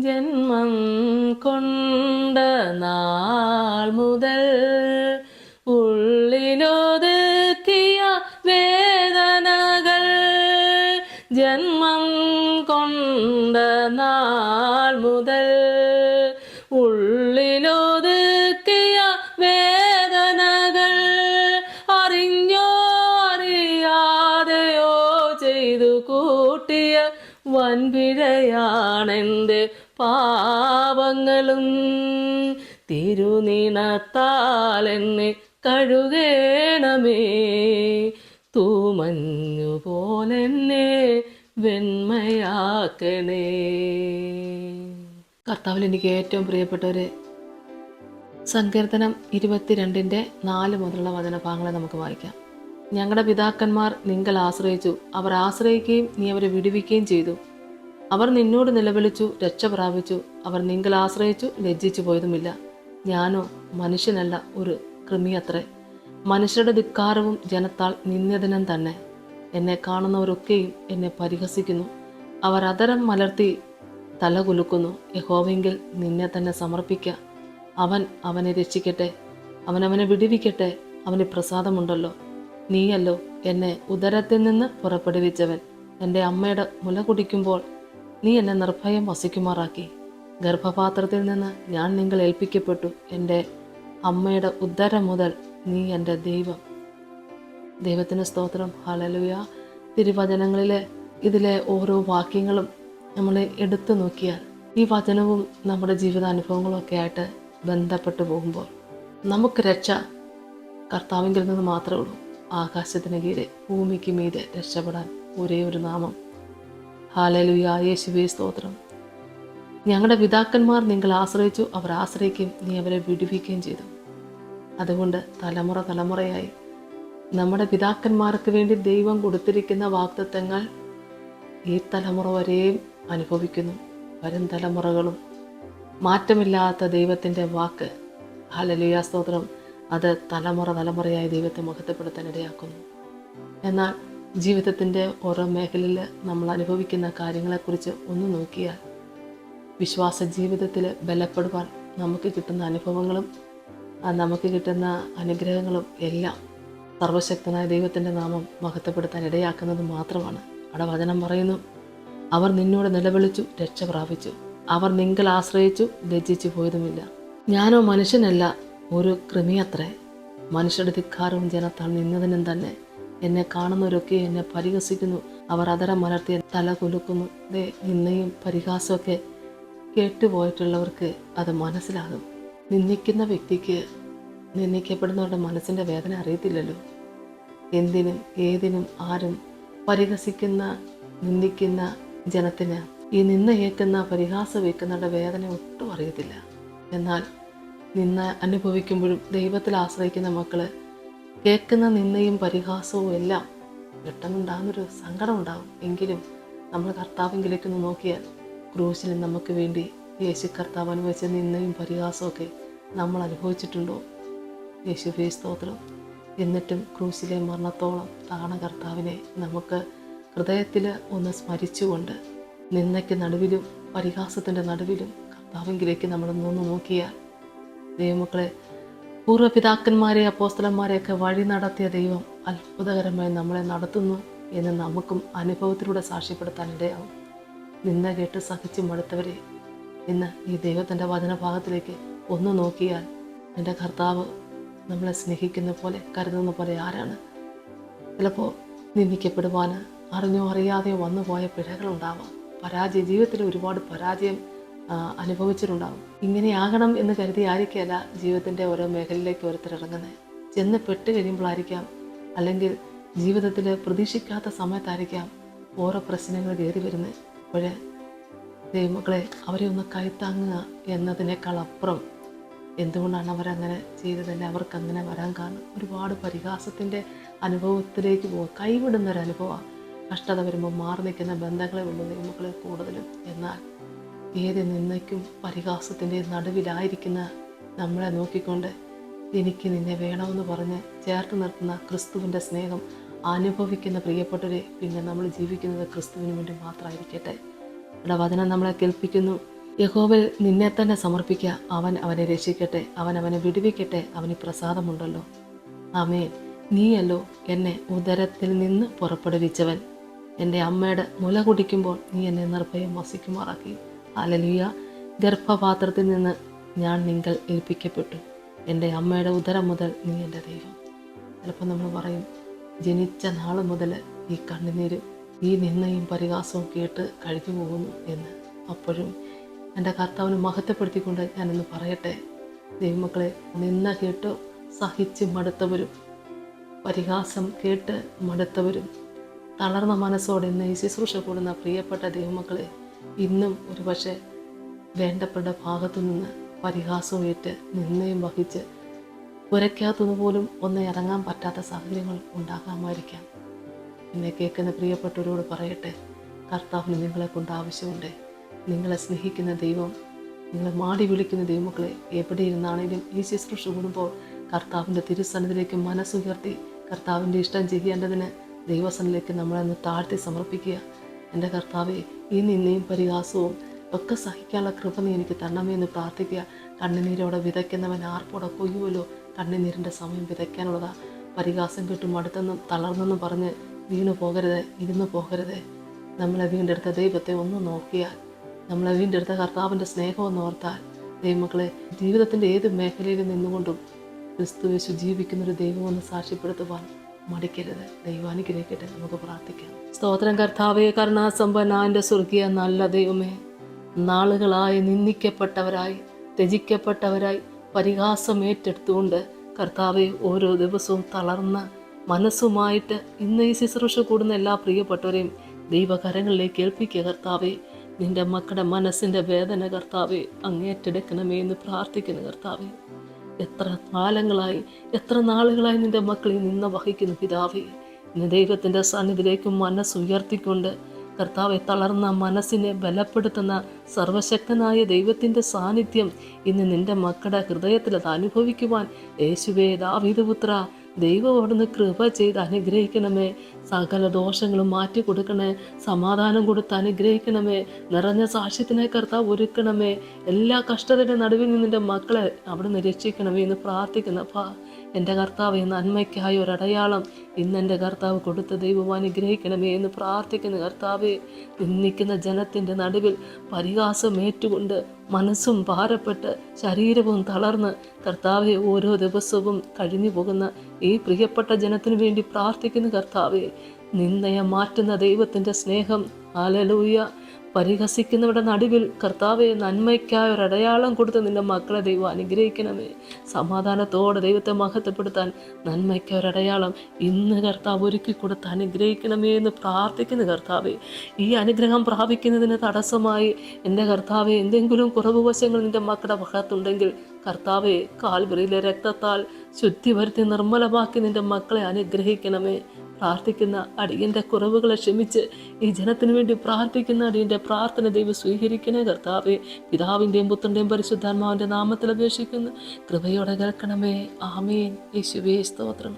ജന്മം കൊണ്ട നാൾ മുതൽ ഉള്ളിലൊതുക്കിയ വേദനകൾ, ജന്മം കൊണ്ട നാൾ മുതൽ ഉള്ളിലൊതുക്കിയ വേദനകൾ, അറിഞ്ഞോ അറിയാതെയോ ചെയ്തു കൂട്ടിയ വൻപിഴയാണെൻ്റെ പാപങ്ങളും. തിരുനീണത്താൽ എന്നെ കഴുകേണമേ, തൂമഞ്ഞു പോലെന്നെ വെണ്മയാക്കണേ. കർത്താവിൽ എനിക്ക് ഏറ്റവും പ്രിയപ്പെട്ടവരെ, സങ്കീർത്തനം 22:4 മുതലുള്ള വചനഭാഗങ്ങളെ നമുക്ക് വായിക്കാം. ഞങ്ങളുടെ പിതാക്കന്മാർ നിങ്കൽ ആശ്രയിച്ചു, അവർ ആശ്രയിക്കുകയും നീ അവരെ വിടുവിക്കുകയും ചെയ്തു. അവർ നിന്നോട് നിലവിളിച്ചു, രക്ഷ പ്രാപിച്ചു. അവർ നിങ്കൽ ആശ്രയിച്ചു, ലജ്ജിച്ചു പോയതുമില്ല. ഞാനോ മനുഷ്യനല്ല, ഒരു കൃമിയത്രേ, മനുഷ്യരുടെ ധിക്കാരവും ജനത്താൽ നിന്ദിതനും തന്നെ. എന്നെ കാണുന്നവരൊക്കെയും എന്നെ പരിഹസിക്കുന്നു. അവർ അധരം മലർത്തി തല കുലുക്കുന്നു. യഹോവയെങ്കിൽ നിന്നെ തന്നെ സമർപ്പിക്ക. അവൻ അവനെ രക്ഷിക്കട്ടെ, അവനവനെ വിടുവിക്കട്ടെ. അവന് പ്രസാദമുണ്ടല്ലോ. നീയല്ലോ എന്നെ ഉദരത്തിൽ നിന്ന് പുറപ്പെടുവിച്ചവൻ. എൻ്റെ അമ്മയുടെ മുല കുടിക്കുമ്പോൾ നീ എന്നെ നിർഭയം വസിക്കുമാറാക്കി. ഗർഭപാത്രത്തിൽ നിന്ന് ഞാൻ നിങ്ങൾ ഏൽപ്പിക്കപ്പെട്ടു. എൻ്റെ അമ്മയുടെ ഉദരം മുതൽ നീ എൻ്റെ ദൈവം. ദൈവത്തിന് സ്തോത്രം. ഹല്ലേലൂയ. തിരുവചനങ്ങളിലെ ഇതിലെ ഓരോ വാക്യങ്ങളും നമ്മൾ എടുത്തു നോക്കിയാൽ ഈ വചനവും നമ്മുടെ ജീവിതാനുഭവങ്ങളും ഒക്കെ ആയിട്ട് ബന്ധപ്പെട്ടു പോകുമ്പോൾ നമുക്ക് രക്ഷ കർത്താവിങ്കിൽ നിന്ന് മാത്രമേ ഉള്ളൂ. ആകാശത്തിന് കീഴെ ഭൂമിക്ക് മീതെ രക്ഷപ്പെടാൻ ഒരേ ഒരു നാമം. ഹല്ലേലൂയ. യേശുവേ സ്തോത്രം. ഞങ്ങളുടെ പിതാക്കന്മാർ നിങ്ങൾ ആശ്രയിച്ചു, അവർ ആശ്രയിക്കുകയും നീ അവരെ വിടുവിക്കുകയും ചെയ്തു. അതുകൊണ്ട് തലമുറ തലമുറയായി നമ്മുടെ പിതാക്കന്മാർക്ക് വേണ്ടി ദൈവം കൊടുത്തിരിക്കുന്ന വാഗ്ദത്തങ്ങൾ ഈ തലമുറ വരെയും അനുഭവിക്കുന്നു. വരും തലമുറകളും മാറ്റമില്ലാത്ത ദൈവത്തിൻ്റെ വാക്ക്, ഹല്ലേലൂയ സ്തോത്രം, അത് തലമുറ തലമുറയായി ദൈവത്തെ മഹത്വപ്പെടുത്താൻ ഇടയാക്കുന്നു. എന്നാൽ ജീവിതത്തിൻ്റെ ഓരോ മേഖലയിൽ നമ്മൾ അനുഭവിക്കുന്ന കാര്യങ്ങളെക്കുറിച്ച് ഒന്ന് നോക്കിയാൽ വിശ്വാസ ജീവിതത്തിൽ ബലപ്പെടുവാൻ നമുക്ക് കിട്ടുന്ന അനുഭവങ്ങളും നമുക്ക് കിട്ടുന്ന അനുഗ്രഹങ്ങളും എല്ലാം സർവശക്തനായ ദൈവത്തിൻ്റെ നാമം മഹത്വപ്പെടുത്താൻ ഇടയാക്കുന്നത് മാത്രമാണ്. അവിടെ വചനം പറയുന്നു, അവർ നിന്നോട് നിലവിളിച്ചു, രക്ഷ പ്രാപിച്ചു. അവർ നിങ്കൽ ആശ്രയിച്ചു, ലജ്ജിച്ചു പോയതുമില്ല. ഞാനോ മനുഷ്യനല്ല, ഒരു കൃമിയത്രേ, മനുഷ്യരുടെ ധിക്കാരവും ജനത്താൽ നിന്നതിനും തന്നെ. എന്നെ കാണുന്നവരൊക്കെ എന്നെ പരിഹസിക്കുന്നു. അവർ അധരം മലർത്തി തല കുലുക്കുന്നു. നിന്നയും പരിഹാസമൊക്കെ കേട്ടുപോയിട്ടുള്ളവർക്ക് അത് മനസ്സിലാകും. നിന്ദിക്കുന്ന വ്യക്തിക്ക് നിന്ദിക്കപ്പെടുന്നവരുടെ മനസ്സിൻ്റെ വേദന അറിയത്തില്ലല്ലോ. എന്തിനും ഏതിനും ആരും പരിഹസിക്കുന്ന നിന്ദിക്കുന്ന ജനത്തിന് ഈ നിന്ന ഏൽക്കുന്ന പരിഹാസം വയ്ക്കുന്നവരുടെ വേദന ഒട്ടും അറിയത്തില്ല. എന്നാൽ നിന്ന അനുഭവിക്കുമ്പോഴും ദൈവത്തിൽ ആശ്രയിക്കുന്ന മക്കള് കേൾക്കുന്ന നിന്നയും പരിഹാസവും എല്ലാം പെട്ടെന്നുണ്ടാകുന്നൊരു സങ്കടം ഉണ്ടാകും. എങ്കിലും നമ്മൾ കർത്താവിലേക്ക് ഒന്ന് നോക്കിയാൽ ക്രൂശിൽ നമുക്ക് വേണ്ടി യേശു കർത്താവ് അനുഭവിച്ച നിന്നയും പരിഹാസമൊക്കെ നമ്മൾ അനുഭവിച്ചിട്ടുണ്ടോ? യേശുവേ സ്തോത്രം. എന്നിട്ടും ക്രൂശിലെ മരണത്തോളം താണ കർത്താവിനെ നമുക്ക് ഹൃദയത്തിൽ ഒന്ന് സ്മരിച്ചുകൊണ്ട് നിന്നയ്ക്ക് നടുവിലും പരിഹാസത്തിൻ്റെ നടുവിലും കർത്താവിലേക്ക് നമ്മളൊന്നൊന്ന് നോക്കിയാൽ ദൈവമക്കളെ, പൂർവ്വപിതാക്കന്മാരെ അപ്പോസ്തലന്മാരെയൊക്കെ വഴി നടത്തിയ ദൈവം അത്ഭുതകരമായി നമ്മളെ നടത്തുന്നു എന്ന് നമുക്കും അനുഭവത്തിലൂടെ സാക്ഷ്യപ്പെടുത്താൻ ഇടയാവും. നിന്ന കേട്ട് സഹിച്ചു മടുത്തവരെ ഇന്ന് ഈ ദൈവത്തിൻ്റെ വചനഭാഗത്തിലേക്ക് ഒന്ന് നോക്കിയാൽ എൻ്റെ കർത്താവ് നമ്മളെ സ്നേഹിക്കുന്ന പോലെ കരുതുന്ന പോലെ ആരാണ്? ചിലപ്പോൾ നിന്ദിക്കപ്പെടുവാൻ അറിഞ്ഞോ അറിയാതെയോ വന്നുപോയ പിഴകളുണ്ടാവാം. ജീവിതത്തിൽ ഒരുപാട് പരാജയം അനുഭവിച്ചിട്ടുണ്ടാകും. ഇങ്ങനെയാകണം എന്ന് കരുതി ആയിരിക്കല്ല ജീവിതത്തിൻ്റെ ഓരോ മേഖലയിലേക്ക് ഓരോരുത്തരിറങ്ങുന്നത്. ചെന്ന് പെട്ട് കഴിയുമ്പോഴായിരിക്കാം, അല്ലെങ്കിൽ ജീവിതത്തിൽ പ്രതീക്ഷിക്കാത്ത സമയത്തായിരിക്കാം ഓരോ പ്രശ്നങ്ങൾ കയറി വരുന്നത്. അപ്പോഴേ ദൈവമക്കളെ, അവരെ ഒന്ന് കൈത്താങ്ങുക എന്നതിനേക്കാൾ അപ്പുറം എന്തുകൊണ്ടാണ് അവരങ്ങനെ ചെയ്തതല്ലേ, അവർക്കങ്ങനെ വരാൻ കാരണം ഒരുപാട് പരിഹാസത്തിൻ്റെ അനുഭവത്തിലേക്ക് പോകുക. കൈവിടുന്നൊരനുഭവമാണ്. കഷ്ടത വരുമ്പോൾ മാറി നിൽക്കുന്ന ബന്ധങ്ങളെ ഉള്ളൂ ദൈവമക്കളെ കൂടുതലും. എന്നാൽ ഏത് നിന്നയ്ക്കും പരിഹാസത്തിൻ്റെ നടുവിലായിരിക്കുന്ന നമ്മളെ നോക്കിക്കൊണ്ട് എനിക്ക് നിന്നെ വേണമെന്ന് പറഞ്ഞ് ചേർത്ത് നിർത്തുന്ന ക്രിസ്തുവിൻ്റെ സ്നേഹം അനുഭവിക്കുന്ന പ്രിയപ്പെട്ടവരെ, പിന്നെ നമ്മൾ ജീവിക്കുന്നത് ക്രിസ്തുവിന് വേണ്ടി മാത്രമായിരിക്കട്ടെ. ഇവിടെ വചനം നമ്മളെ കേൾപ്പിക്കുന്നു, യഹോവയിൽ നിന്നെ തന്നെ സമർപ്പിക്കുക, അവൻ അവനെ രക്ഷിക്കട്ടെ, അവൻ അവനെ വിടുവിക്കട്ടെ, അവന് പ്രസാദമുണ്ടല്ലോ. ആമേൻ. നീയല്ലോ എന്നെ ഉദരത്തിൽ നിന്ന് പുറപ്പെടുവിച്ചവൻ. എൻ്റെ അമ്മയുടെ മുല കുടിക്കുമ്പോൾ നീ എന്നെ നിർഭയം വസിക്കുമാറാക്കി. ഹല്ലേലൂയ. ഗർഭപാത്രത്തിൽ നിന്ന് ഞാൻ നിങ്ങൾ ഏൽപ്പിക്കപ്പെട്ടു. എൻ്റെ അമ്മയുടെ ഉദരം മുതൽ നീ എൻ്റെ ദൈവം. ചിലപ്പോൾ നമ്മൾ പറയും, ജനിച്ച നാൾ മുതൽ ഈ കണ്ണുനീരും ഈ നിന്നയും പരിഹാസവും കേട്ട് കഴിഞ്ഞു പോകുന്നു എന്ന്. അപ്പോഴും എൻ്റെ കർത്താവിനെ മഹത്വപ്പെടുത്തിക്കൊണ്ട് ഞാനൊന്ന് പറയട്ടെ, ദൈവമക്കളെ, നിന്ന കേട്ട് സഹിച്ച് മടുത്തവരും പരിഹാസം കേട്ട് മടുത്തവരും തളർന്ന മനസ്സോടെ ഇന്ന് ഈ ശുശ്രൂഷ കൂടുന്ന പ്രിയപ്പെട്ട ദൈവമക്കളെ, ഇന്നും ഒരു പക്ഷേ വേണ്ടപ്പെട്ട ഭാഗത്തു നിന്ന് പരിഹാസവും ഏറ്റ് നിന്നയും വഹിച്ച് പുരയ്ക്കകത്തുനിന്ന് പോലും ഒന്ന് ഇറങ്ങാൻ പറ്റാത്ത സാഹചര്യങ്ങൾ ഉണ്ടാകാമായിരിക്കാം. എന്നെ കേൾക്കുന്ന പ്രിയപ്പെട്ടവരോട് പറയട്ടെ, കർത്താവിന് നിങ്ങളെ കൊണ്ട് ആവശ്യമുണ്ട്. നിങ്ങളെ സ്നേഹിക്കുന്ന ദൈവം, നിങ്ങളെ മാടി വിളിക്കുന്ന ദൈവമക്കളെ, എവിടെ ഇരുന്നാണെങ്കിലും ഈ ശുശ്രൂഷ കൂടുമ്പോൾ കർത്താവിൻ്റെ തിരുസന്നിധിയിലേക്ക് മനസ്സുയർത്തി കർത്താവിൻ്റെ ഇഷ്ടം ചെയ്യേണ്ടതിന് ദൈവസന്നിധിയിലേക്ക് നമ്മളൊന്ന് താഴ്ത്തി സമർപ്പിക്കുക. എൻ്റെ കർത്താവെ, ഈ നിന്നെയും പരിഹാസവും ഒക്കെ സഹിക്കാനുള്ള കൃപ നീ എനിക്ക് തരണമേ എന്ന് പ്രാർത്ഥിക്കുക. കണ്ണുനീരോടെ വിതയ്ക്കുന്നവൻ ആർപ്പോടെ കൊയ്യുമല്ലോ. കണ്ണുനീരിൻ്റെ സമയം വിതയ്ക്കാനുള്ളതാ. പരിഹാസം കേട്ടും അടുത്തെന്നും തളർന്നെന്നും പറഞ്ഞ് വീണു പോകരുത്, ഇരുന്ന് പോകരുത്. നമ്മളെ വീണ്ടെടുത്ത ദൈവത്തെ ഒന്ന് നോക്കിയാൽ, നമ്മളെ വീണ്ടെടുത്ത കർത്താവിൻ്റെ സ്നേഹം ഒന്ന് ഓർത്താൽ, ദൈവമക്കളെ, ജീവിതത്തിൻ്റെ ഏത് മേഖലയിൽ നിന്നുകൊണ്ടും ക്രിസ്തുയേശു ജീവിക്കുന്നൊരു ദൈവമെന്ന് സാക്ഷ്യപ്പെടുത്തുവാൻ മടിക്കരുത്. ദൈവം അനുഗ്രഹിക്കട്ടെ. നമുക്ക് പ്രാർത്ഥിക്കാം. സ്തോത്രം കർത്താവേ, കരുണാസമ്പന്ന എൻ്റെ സ്വർഗീയ നല്ല ദൈവമേ, നാളുകളായി നിന്ദിക്കപ്പെട്ടവരായി ത്യജിക്കപ്പെട്ടവരായി പരിഹാസം ഏറ്റെടുത്തുകൊണ്ട് കർത്താവെ, ഓരോ ദിവസവും തളർന്ന മനസ്സുമായിട്ട് ഇന്ന് ഈ ശുശ്രൂഷ കൂടുന്ന എല്ലാ പ്രിയപ്പെട്ടവരെയും ദൈവകരങ്ങളിലേക്ക് ഏൽപ്പിക്കുക. കർത്താവെ, നിന്റെ മക്കളുടെ മനസ്സിൻ്റെ വേദന കർത്താവെ അങ്ങേറ്റെടുക്കണമേ എന്ന് പ്രാർത്ഥിക്കുന്നു. കർത്താവെ, എത്ര കാലങ്ങളായി എത്ര നാളുകളായി നിന്റെ മക്കളെ നിന്ന് വഹിക്കുന്നു പിതാവേ. ഇന്ന് ദൈവത്തിൻ്റെ സന്നിധിയിലേക്ക് മനസ്സുയർത്തിക്കൊണ്ട് കർത്താവെ, തളർന്ന മനസ്സിനെ ബലപ്പെടുത്തുന്ന സർവശക്തനായ ദൈവത്തിൻ്റെ സാന്നിധ്യം ഇന്ന് നിന്റെ മക്കളുടെ ഹൃദയത്തിൽ അത് അനുഭവിക്കുവാൻ യേശുവേ, ദാവീദ് പുത്ര, ദൈവം അവിടുന്ന് കൃപ ചെയ്ത് അനുഗ്രഹിക്കണമേ. സകല ദോഷങ്ങളും മാറ്റി കൊടുക്കണേ. സമാധാനം കൊടുത്ത് അനുഗ്രഹിക്കണമേ. നിറഞ്ഞ സാക്ഷ്യത്തിനായി കർത്താവ് ഒരുക്കണമേ. എല്ലാ കഷ്ടതയുടെ നടുവിൽ നിന്നിൻ്റെ മക്കളെ അവിടുന്ന് രക്ഷിക്കണമേ എന്ന് പ്രാർത്ഥിക്കുന്നപ്പാ. എൻ്റെ കർത്താവ്, നന്മയ്ക്കായ ഒരടയാളം ഇന്ന് എൻ്റെ കർത്താവ് കൊടുത്ത ദൈവം അനുഗ്രഹിക്കണമേ എന്ന് പ്രാർത്ഥിക്കുന്ന കർത്താവെ, നിന്ദിക്കുന്ന ജനത്തിൻ്റെ നടുവിൽ പരിഹാസം ഏറ്റുകൊണ്ട് മനസ്സും ഭാരപ്പെട്ട് ശരീരവും തളർന്ന് കർത്താവെ ഓരോ ദിവസവും കഴിഞ്ഞു പോകുന്ന ഈ പ്രിയപ്പെട്ട ജനത്തിനു വേണ്ടി പ്രാർത്ഥിക്കുന്ന കർത്താവെ, നിന്ദയെ മാറ്റുന്ന ദൈവത്തിൻ്റെ സ്നേഹം, ഹല്ലേലൂയ, പരിഹസിക്കുന്നവരുടെ നടുവിൽ കർത്താവെ നന്മയ്ക്കായ ഒരടയാളം കൊടുത്ത് നിന്റെ മക്കളെ ദൈവം അനുഗ്രഹിക്കണമേ. സമാധാനത്തോടെ ദൈവത്തെ മഹത്വപ്പെടുത്താൻ നന്മയ്ക്കായ ഒരടയാളം ഇന്ന് കർത്താവ് ഒരുക്കി കൊടുത്ത് അനുഗ്രഹിക്കണമേ എന്ന് പ്രാർത്ഥിക്കുന്ന കർത്താവെ, ഈ അനുഗ്രഹം പ്രാപിക്കുന്നതിന് തടസ്സമായി എൻ്റെ കർത്താവെ എന്തെങ്കിലും കുറവ് വശങ്ങൾ നിന്റെ മക്കളുടെ ഭാഗത്തുണ്ടെങ്കിൽ കർത്താവെ, കാൽവരിയിലെ രക്തത്താൽ ശുദ്ധി വരുത്തി നിർമ്മലമാക്കി നിന്റെ മക്കളെ അനുഗ്രഹിക്കണമേ. പ്രാർത്ഥിക്കുന്ന അടിയൻ്റെ കുറവുകളെ ക്ഷമിച്ച് ഈ ജനത്തിനു വേണ്ടി പ്രാർത്ഥിക്കുന്ന അടിയൻ്റെ പ്രാർത്ഥന ദൈവം സ്വീകരിക്കണേ കർത്താവെ. പിതാവിൻ്റെയും പുത്രൻ്റെയും പരിശുദ്ധാത്മാവിൻ്റെ നാമത്തിൽ അപേക്ഷിക്കുന്നു. കൃപയോടെ കേൾക്കണമേ. ആമേൻ. യേശുവേ സ്തോത്രം.